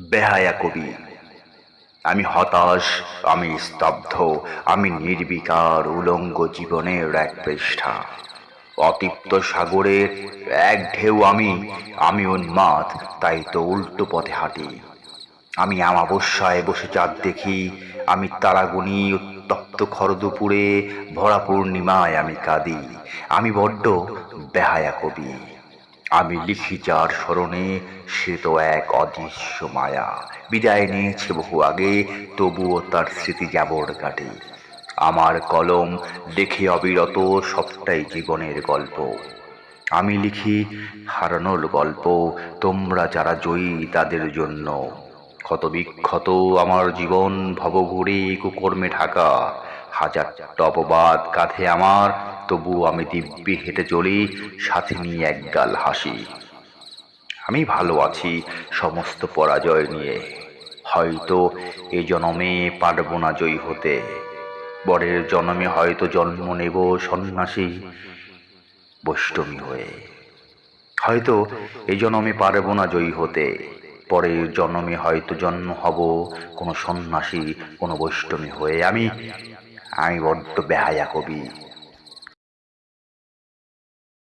বেহায়া কবি। আমি হতাশ, আমি স্তব্ধ, আমি নির্বিকার উলঙ্গ জীবনের এক পৃষ্ঠা। অতৃপ্ত সাগরের এক ঢেউ আমি উন্মাদ, তাই তো উল্টো পথে হাঁটি। আমি অমাবস্যায় বসে চাঁদ দেখি, আমি তারাগুনি উত্তপ্ত খরদুপুরে, ভরা পূর্ণিমায় আমি কাঁদি। আমি বড্ড বেহায়া কবি। আমি লিখি যার স্মরণে, সে তো এক অদৃশ্য মায়া, বিদায় নিয়েছে বহু আগে, তবুও তার স্মৃতি যাবর কাটে। আমার কলম লেখে অবিরত, সবটাই জীবনের গল্প। আমি লিখি হারানোর গল্প, তোমরা যারা জয়ী তাদের জন্য। ক্ষত বিক্ষত আমার জীবন ভবঘুরে কুকর্মে ঢাকা, হাজারটা অপবাদ কাঁধে আমার, তবু আমি দিব্যি হেঁটে চলি, সাথে নিয়ে একগাল হাসি। আমি ভালো আছি সমস্ত পরাজয় নিয়ে। হয়তো এ জনমে পারব না জয়ী হতে, পরের জন্মে হয়তো জন্ম নেব সন্ন্যাসী বৈষ্ণবী হয়ে। হয়তো এ জন্মে পারব না জয়ী হতে, পরের জন্মে হয়তো জন্ম হব কোনো সন্ন্যাসী, কোনো বৈষ্ণবী হয়ে। আমি বড্ড বেহায়া কবি।